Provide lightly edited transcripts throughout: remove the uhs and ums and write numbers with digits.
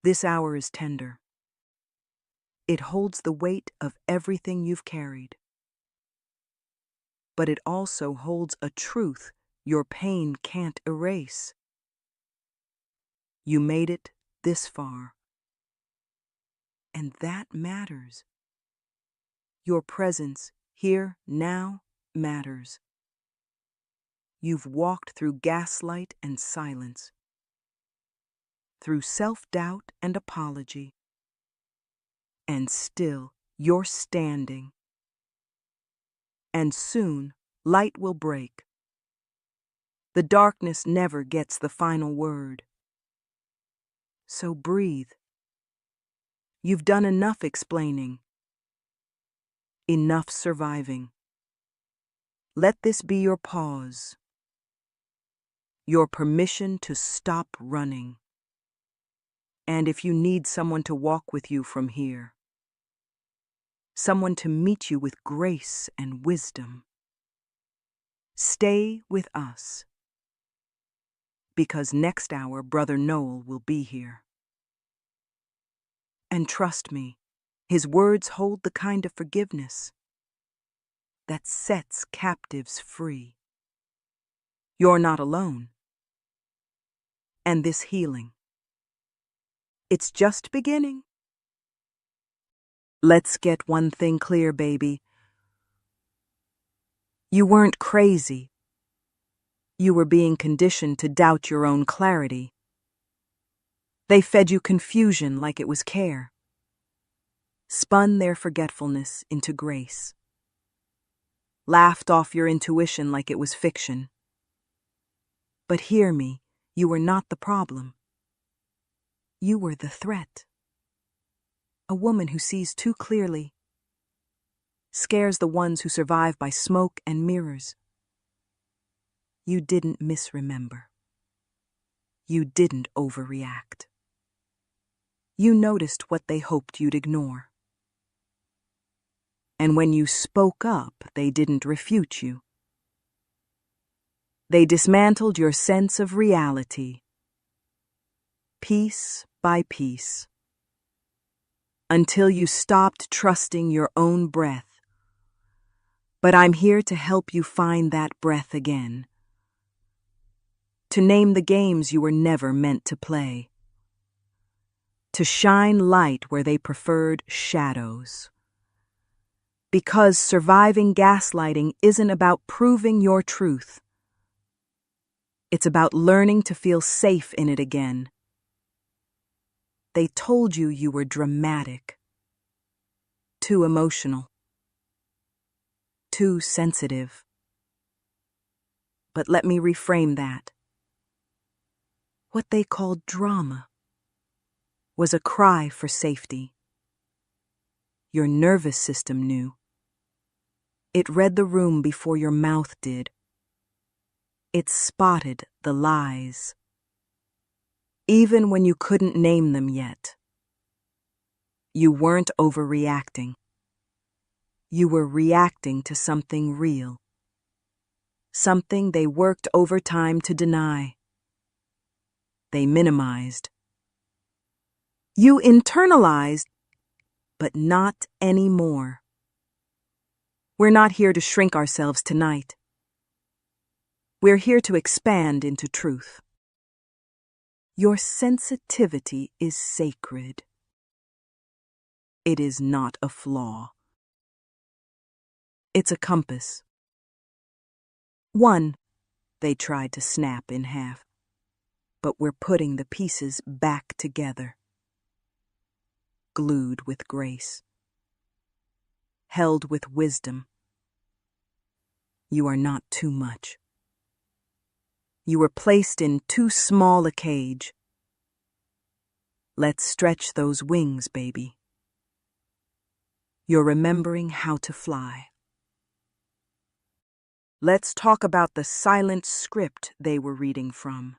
This hour is tender. It holds the weight of everything you've carried. But it also holds a truth your pain can't erase. You made it this far. And that matters. Your presence here now matters. You've walked through gaslight and silence, through self-doubt and apology, and still you're standing. And soon light will break. The darkness never gets the final word. So breathe. You've done enough explaining, enough surviving. Let this be your pause, your permission to stop running. And if you need someone to walk with you from here, someone to meet you with grace and wisdom, stay with us. Because next hour, Brother Noel will be here. And trust me, his words hold the kind of forgiveness that sets captives free. You're not alone. And this healing, it's just beginning. Let's get one thing clear, baby. You weren't crazy. You were being conditioned to doubt your own clarity. They fed you confusion like it was care, spun their forgetfulness into grace, laughed off your intuition like it was fiction. But hear me, you were not the problem. You were the threat. A woman who sees too clearly, scares the ones who survive by smoke and mirrors. You didn't misremember. You didn't overreact. You noticed what they hoped you'd ignore. And when you spoke up, they didn't refute you. They dismantled your sense of reality, piece by piece, until you stopped trusting your own breath. But I'm here to help you find that breath again, to name the games you were never meant to play, to shine light where they preferred shadows. Because surviving gaslighting isn't about proving your truth. It's about learning to feel safe in it again. They told you you were dramatic, too emotional, too sensitive. But let me reframe that. What they called drama was a cry for safety. Your nervous system knew. It read the room before your mouth did. It spotted the lies, even when you couldn't name them yet. You weren't overreacting. You were reacting to something real, something they worked overtime to deny. They minimized. You internalized, but not anymore. We're not here to shrink ourselves tonight. We're here to expand into truth. Your sensitivity is sacred. It is not a flaw. It's a compass. One, they tried to snap in half, but we're putting the pieces back together. Glued with grace. Held with wisdom. You are not too much. You were placed in too small a cage. Let's stretch those wings, baby. You're remembering how to fly. Let's talk about the silent script they were reading from.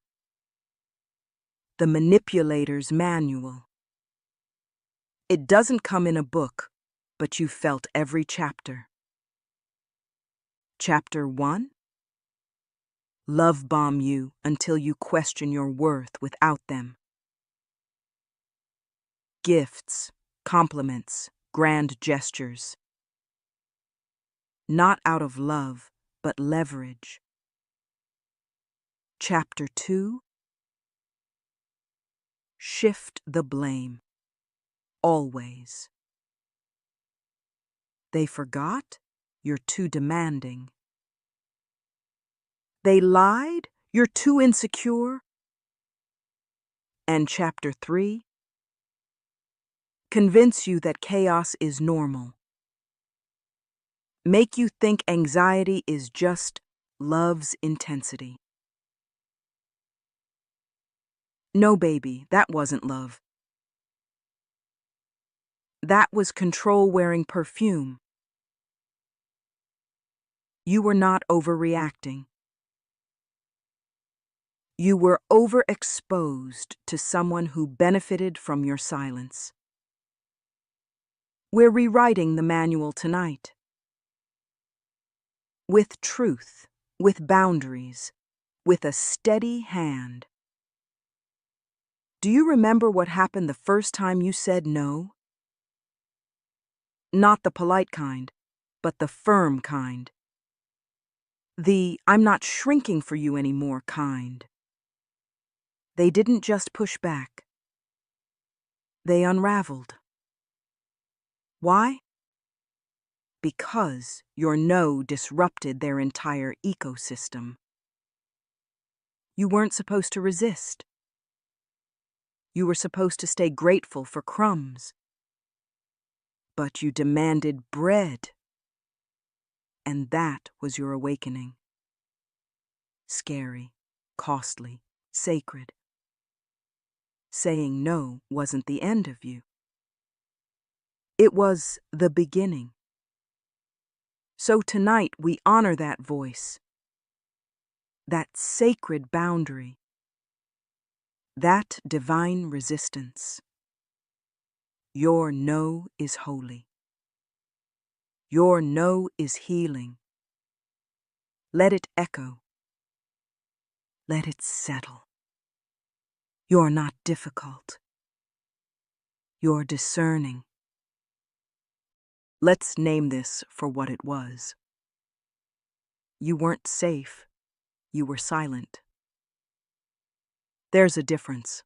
The manipulator's manual. It doesn't come in a book, but you felt every chapter. Chapter 1? Love bomb you until you question your worth without them. Gifts, compliments, grand gestures. Not out of love, but leverage. Chapter 2. Shift the blame. Always. They forgot? You're too demanding. They lied? You're too insecure. And Chapter 3. Convince you that chaos is normal. Make you think anxiety is just love's intensity. No, baby, that wasn't love. That was control-wearing perfume. You were not overreacting. You were overexposed to someone who benefited from your silence. We're rewriting the manual tonight. With truth, with boundaries, with a steady hand. Do you remember what happened the first time you said no? Not the polite kind, but the firm kind. The "I'm not shrinking for you anymore" kind. They didn't just push back. They unraveled. Why? Because your no disrupted their entire ecosystem. You weren't supposed to resist. You were supposed to stay grateful for crumbs. But you demanded bread. And that was your awakening. Scary, costly, sacred. Saying no wasn't the end of you. It was the beginning. So tonight we honor that voice, that sacred boundary, that divine resistance. Your no is holy. Your no is healing. Let it echo. Let it settle. You're not difficult. You're discerning. Let's name this for what it was. You weren't safe. You were silent. There's a difference.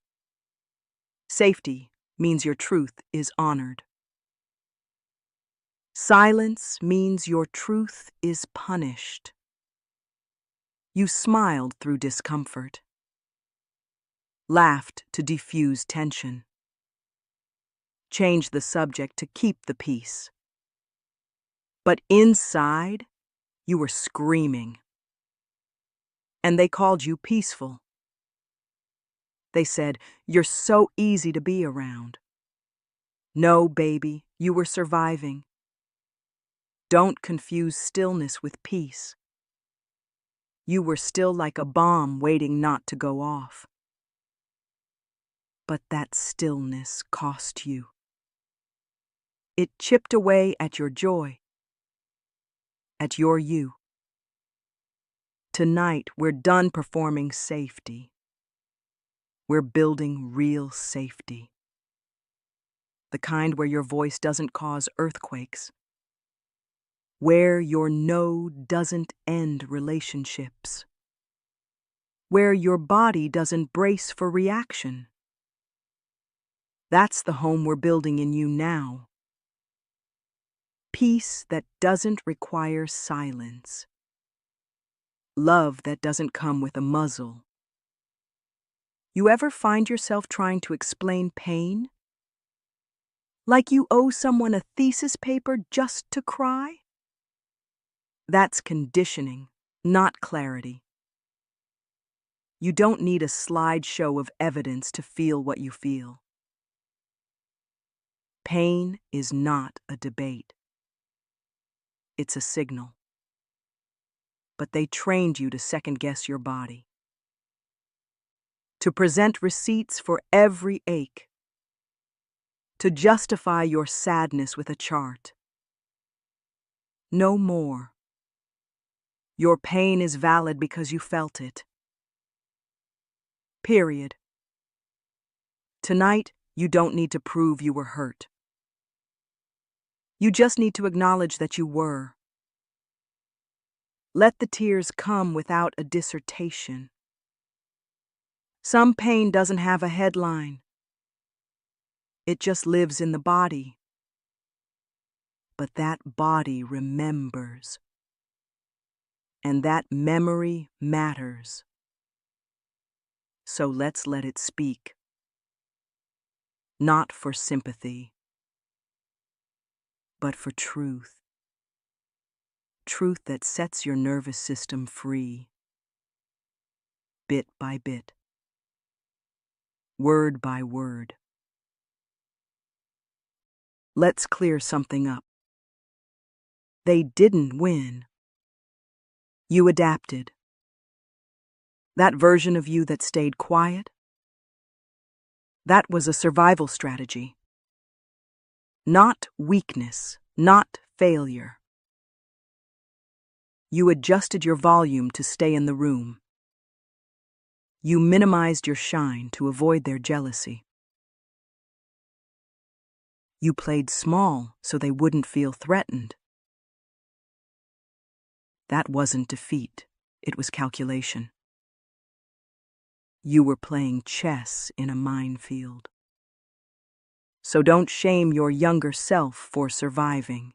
Safety means your truth is honored. Silence means your truth is punished. You smiled through discomfort, laughed to diffuse tension, changed the subject to keep the peace. But inside, you were screaming. And they called you peaceful. They said, "You're so easy to be around." No, baby, you were surviving. Don't confuse stillness with peace. You were still like a bomb waiting not to go off. But that stillness cost you. It chipped away at your joy, at your you. Tonight, we're done performing safety. We're building real safety. The kind where your voice doesn't cause earthquakes. Where your no doesn't end relationships. Where your body doesn't brace for reaction. That's the home we're building in you now. Peace that doesn't require silence. Love that doesn't come with a muzzle. You ever find yourself trying to explain pain? Like you owe someone a thesis paper just to cry? That's conditioning, not clarity. You don't need a slideshow of evidence to feel what you feel. Pain is not a debate. It's a signal. But they trained you to second-guess your body. To present receipts for every ache. To justify your sadness with a chart. No more. Your pain is valid because you felt it. Period. Tonight, You don't need to prove you were hurt. You just need to acknowledge that you were. Let the tears come without a dissertation. Some pain doesn't have a headline. It just lives in the body. But that body remembers. And that memory matters. So let's let it speak. Not for sympathy, but for truth. Truth that sets your nervous system free. Bit by bit. Word by word. Let's clear something up. They didn't win. You adapted. That version of you that stayed quiet, that was a survival strategy. Not weakness, not failure. You adjusted your volume to stay in the room. You minimized your shine to avoid their jealousy. You played small so they wouldn't feel threatened. That wasn't defeat, it was calculation. You were playing chess in a minefield. So don't shame your younger self for surviving.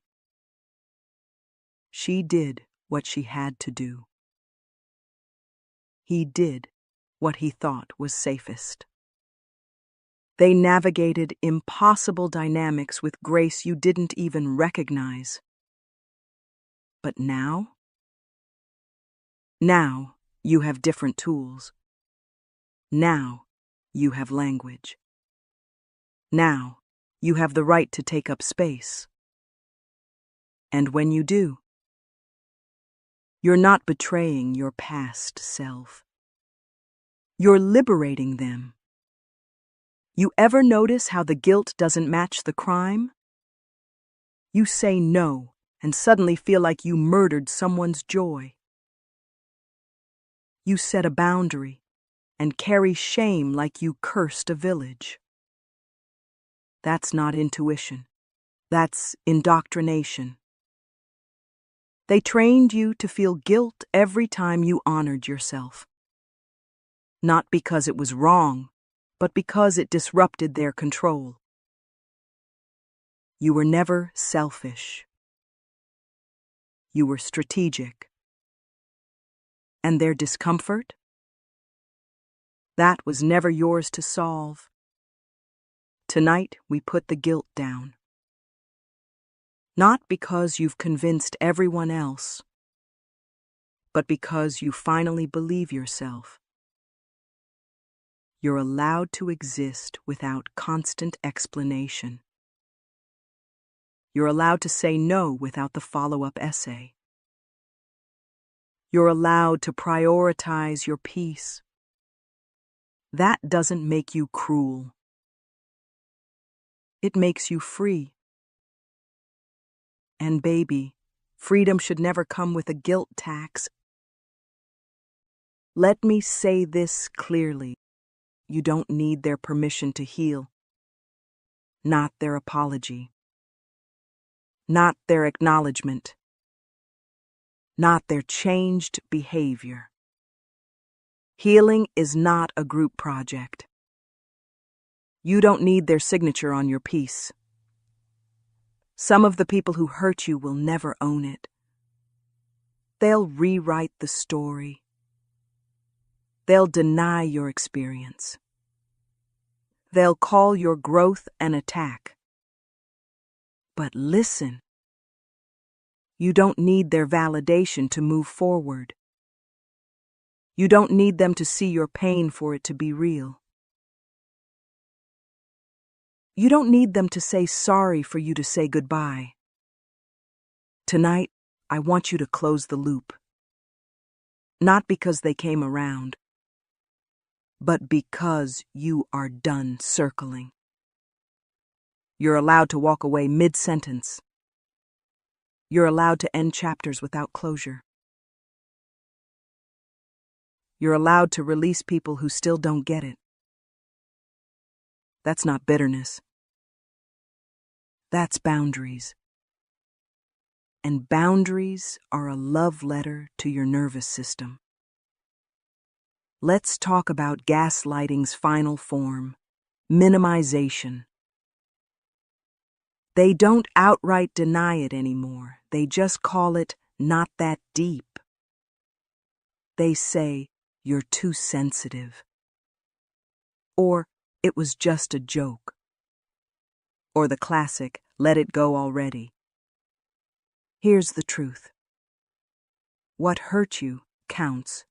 She did what she had to do. He did what he thought was safest. They navigated impossible dynamics with grace you didn't even recognize. But now you have different tools. Now you have language. Now you have the right to take up space. And when you do, you're not betraying your past self. You're liberating them. You ever notice how the guilt doesn't match the crime? You say no and suddenly feel like you murdered someone's joy. You set a boundary and carry shame like you cursed a village. That's not intuition. That's indoctrination. They trained you to feel guilt every time you honored yourself. Not because it was wrong, but because it disrupted their control. You were never selfish. You were strategic. And their discomfort? That was never yours to solve. Tonight, we put the guilt down. Not because you've convinced everyone else, but because you finally believe yourself. You're allowed to exist without constant explanation. You're allowed to say no without the follow-up essay. You're allowed to prioritize your peace. That doesn't make you cruel. It makes you free. And baby, freedom should never come with a guilt tax. Let me say this clearly. You don't need their permission to heal. Not their apology. Not their acknowledgement. Not their changed behavior. Healing is not a group project. You don't need their signature on your piece. Some of the people who hurt you will never own it. They'll rewrite the story. They'll deny your experience. They'll call your growth an attack. But listen. You don't need their validation to move forward. You don't need them to see your pain for it to be real. You don't need them to say sorry for you to say goodbye. Tonight, I want you to close the loop. Not because they came around, but because you are done circling. You're allowed to walk away mid-sentence. You're allowed to end chapters without closure. You're allowed to release people who still don't get it. That's not bitterness. That's boundaries. And boundaries are a love letter to your nervous system. Let's talk about gaslighting's final form, minimization. They don't outright deny it anymore. They just call it not that deep. They say, you're too sensitive. Or, it was just a joke. Or the classic, let it go already. Here's the truth. What hurt you counts.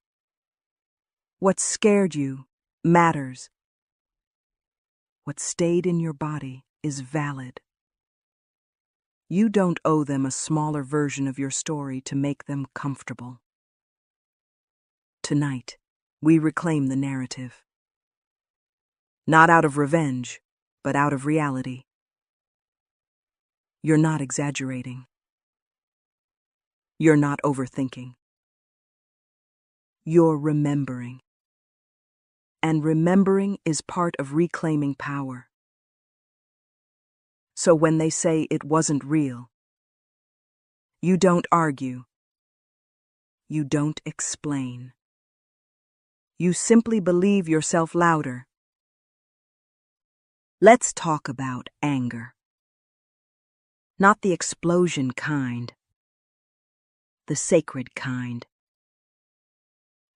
What scared you matters. What stayed in your body is valid. You don't owe them a smaller version of your story to make them comfortable. Tonight, we reclaim the narrative. Not out of revenge, but out of reality. You're not exaggerating. You're not overthinking. You're remembering. And remembering is part of reclaiming power. So when they say it wasn't real, you don't argue. You don't explain. You simply believe yourself louder. Let's talk about anger. Not the explosion kind. The sacred kind.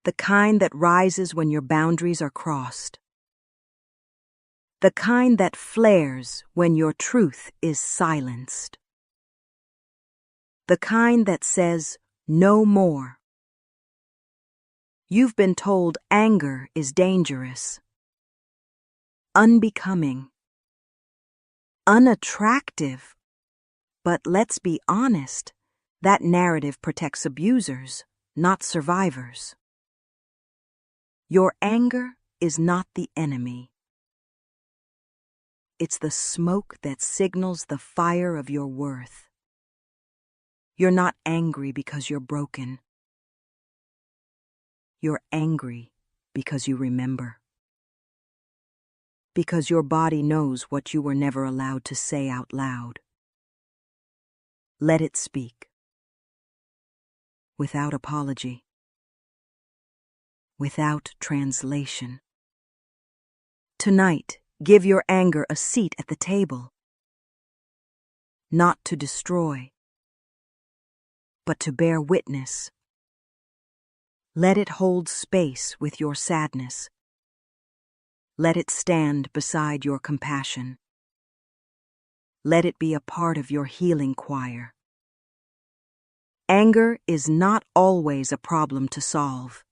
The kind that rises when your boundaries are crossed. The kind that flares when your truth is silenced. The kind that says, no more. You've been told anger is dangerous, unbecoming, unattractive. But let's be honest, that narrative protects abusers, not survivors. Your anger is not the enemy. It's the smoke that signals the fire of your worth. You're not angry because you're broken. You're angry because you remember. Because your body knows what you were never allowed to say out loud. Let it speak. Without apology. Without translation. Tonight, give your anger a seat at the table. Not to destroy, but to bear witness. Let it hold space with your sadness. Let it stand beside your compassion. Let it be a part of your healing choir. Anger is not always a problem to solve.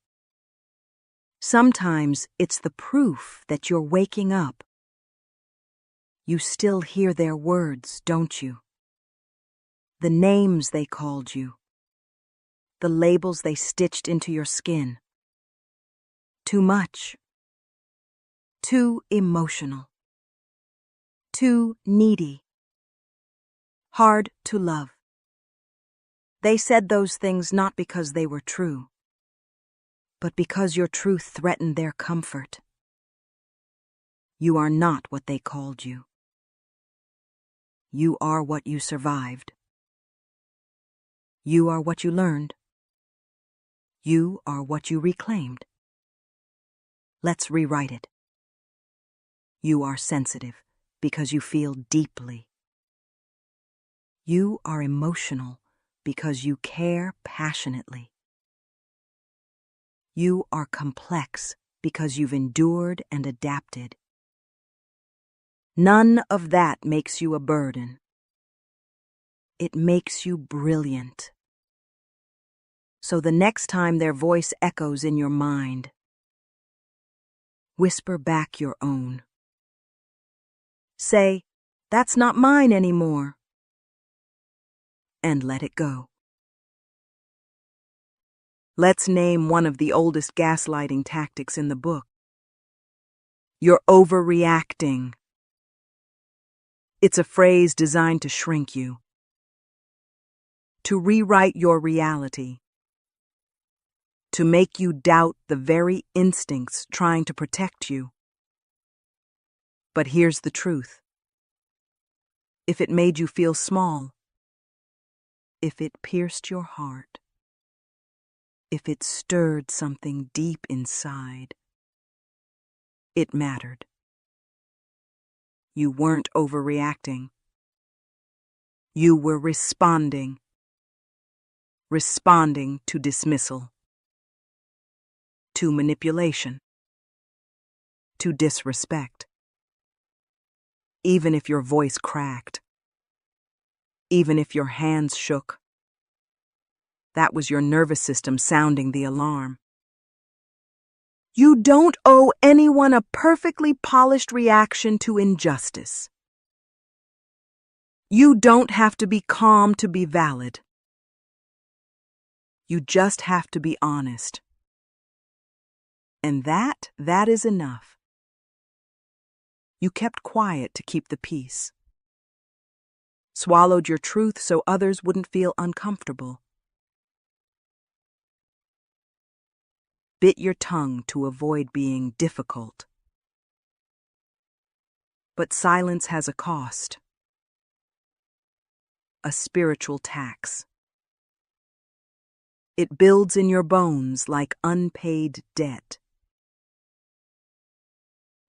Sometimes it's the proof that you're waking up. You still hear their words, don't you? The names they called you. The labels they stitched into your skin. Too much. Too emotional. Too needy. Hard to love. They said those things not because they were true, but because your truth threatened their comfort. You are not what they called you. You are what you survived. You are what you learned. You are what you reclaimed. Let's rewrite it. You are sensitive because you feel deeply. You are emotional because you care passionately. You are complex because you've endured and adapted. None of that makes you a burden. It makes you brilliant. So the next time their voice echoes in your mind, whisper back your own. Say, that's not mine anymore. And let it go. Let's name one of the oldest gaslighting tactics in the book. You're overreacting. It's a phrase designed to shrink you, to rewrite your reality, to make you doubt the very instincts trying to protect you. But here's the truth. If it made you feel small, if it pierced your heart, if it stirred something deep inside, it mattered. You weren't overreacting. You were responding to dismissal, to manipulation, to disrespect. Even if your voice cracked, even if your hands shook, that was your nervous system sounding the alarm. You don't owe anyone a perfectly polished reaction to injustice. You don't have to be calm to be valid. You just have to be honest. And that is enough. You kept quiet to keep the peace. Swallowed your truth so others wouldn't feel uncomfortable. Bit your tongue to avoid being difficult. But silence has a cost. A spiritual tax. It builds in your bones like unpaid debt.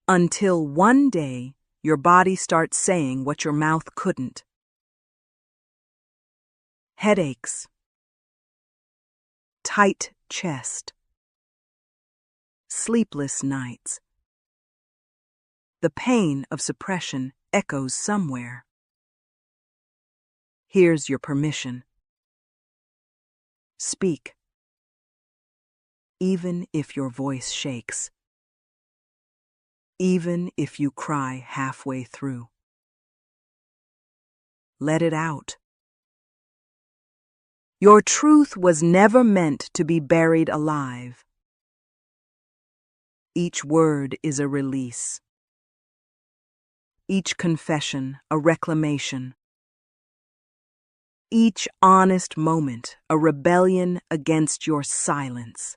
Until one day, your body starts saying what your mouth couldn't. Headaches. Tight chest. Sleepless nights. The pain of suppression echoes somewhere. Here's your permission. Speak. Even if your voice shakes. Even if you cry halfway through. Let it out. Your truth was never meant to be buried alive. Each word is a release. Each confession a reclamation. Each honest moment a rebellion against your silence.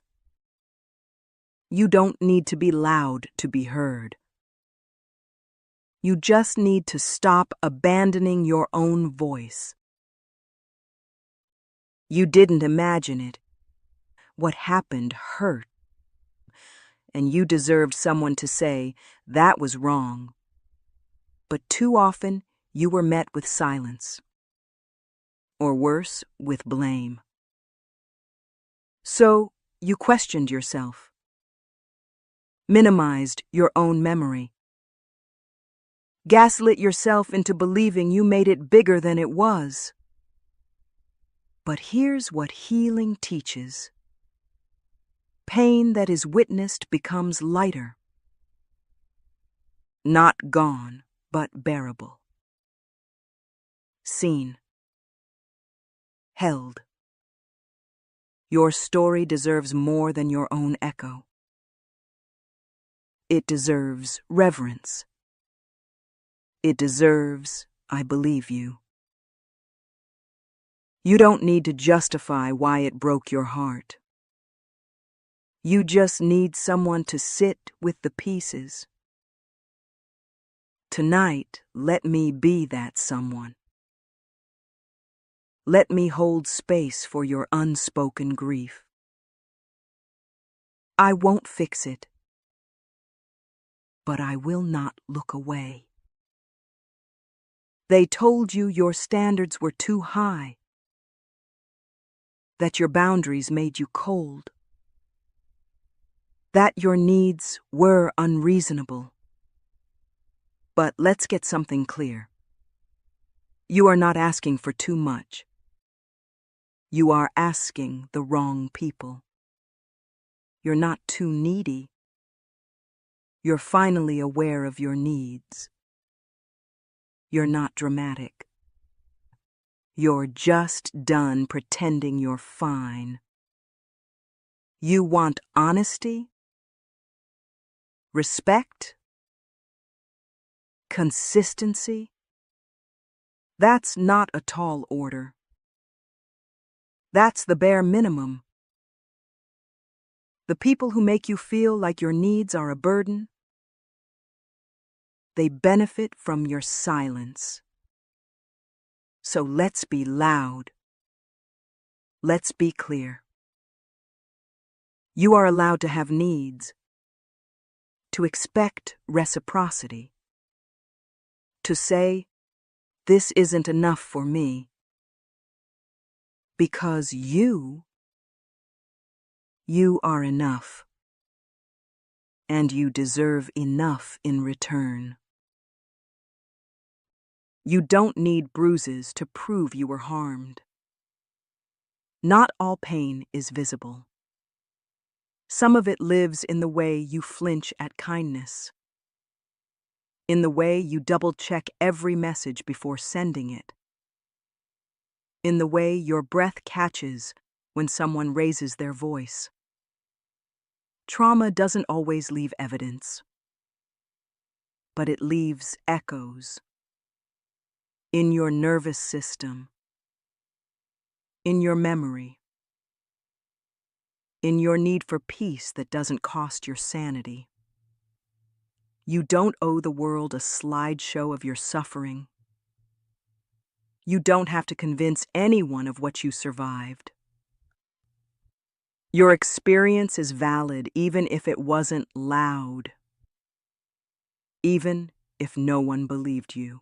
You don't need to be loud to be heard. You just need to stop abandoning your own voice. You didn't imagine it. What happened hurt. And you deserved someone to say, that was wrong. But too often, you were met with silence. Or worse, with blame. So, you questioned yourself. Minimized your own memory. Gaslit yourself into believing you made it bigger than it was. But here's what healing teaches. Pain that is witnessed becomes lighter. Not gone, but bearable. Seen. Held. Your story deserves more than your own echo. It deserves reverence. It deserves, I believe you. You don't need to justify why it broke your heart. You just need someone to sit with the pieces. Tonight, let me be that someone. Let me hold space for your unspoken grief. I won't fix it, but I will not look away. They told you your standards were too high, that your boundaries made you cold, that your needs were unreasonable. But let's get something clear. You are not asking for too much. You are asking the wrong people. You're not too needy. You're finally aware of your needs. You're not dramatic. You're just done pretending you're fine. You want honesty, respect, consistency. That's not a tall order. That's the bare minimum. The people who make you feel like your needs are a burden, They benefit from your silence. So let's be loud. Let's be clear. You are allowed to have needs, to expect reciprocity, to say, "This isn't enough for me," because you are enough, and you deserve enough in return. You don't need bruises to prove you were harmed. Not all pain is visible. Some of it lives in the way you flinch at kindness, in the way you double-check every message before sending it, in the way your breath catches when someone raises their voice. Trauma doesn't always leave evidence, but it leaves echoes in your nervous system, in your memory, in your need for peace that doesn't cost your sanity. You don't owe the world a slideshow of your suffering. You don't have to convince anyone of what you survived. Your experience is valid even if it wasn't loud, even if no one believed you,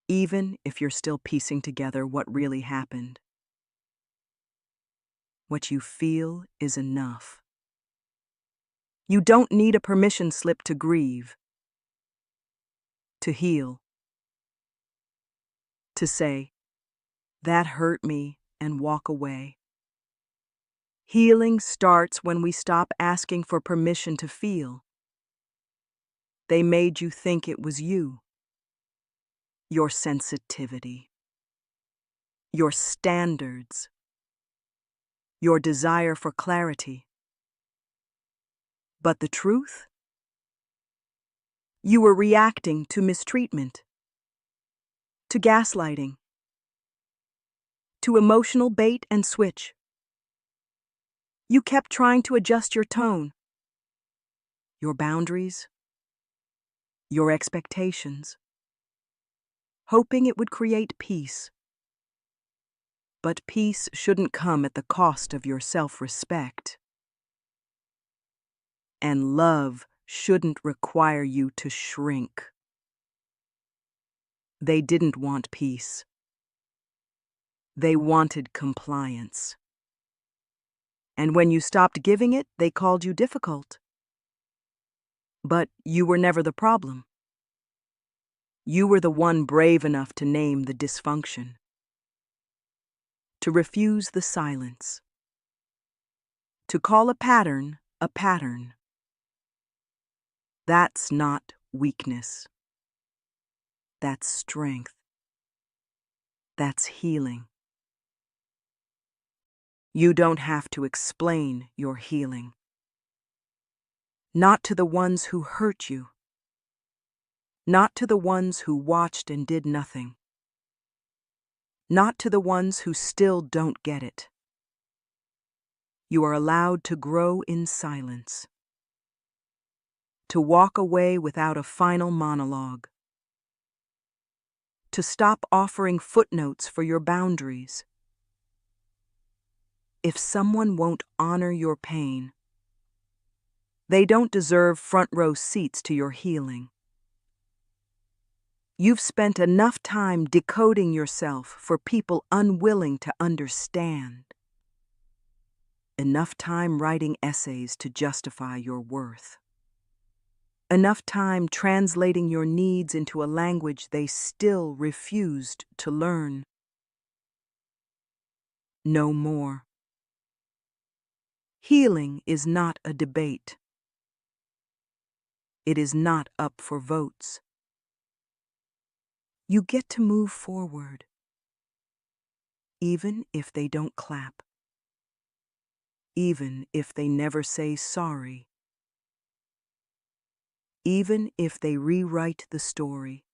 even if you're still piecing together what really happened. What you feel is enough. You don't need a permission slip to grieve, to heal, to say, "That hurt me," and walk away. Healing starts when we stop asking for permission to feel. They made you think it was you, your sensitivity, your standards, your desire for clarity. But the truth? You were reacting to mistreatment, to gaslighting, to emotional bait and switch. You kept trying to adjust your tone, your boundaries, your expectations, hoping it would create peace. But peace shouldn't come at the cost of your self-respect. And love shouldn't require you to shrink. They didn't want peace. They wanted compliance. And when you stopped giving it, they called you difficult. But you were never the problem. You were the one brave enough to name the dysfunction, to refuse the silence, to call a pattern a pattern. That's not weakness. That's strength. That's healing. You don't have to explain your healing. Not to the ones who hurt you. Not to the ones who watched and did nothing. Not to the ones who still don't get it. You are allowed to grow in silence. To walk away without a final monologue. To stop offering footnotes for your boundaries. If someone won't honor your pain, they don't deserve front-row seats to your healing. You've spent enough time decoding yourself for people unwilling to understand. Enough time writing essays to justify your worth. Enough time translating your needs into a language they still refused to learn. No more. Healing is not a debate. It is not up for votes. You get to move forward, even if they don't clap, even if they never say sorry, even if they rewrite the story.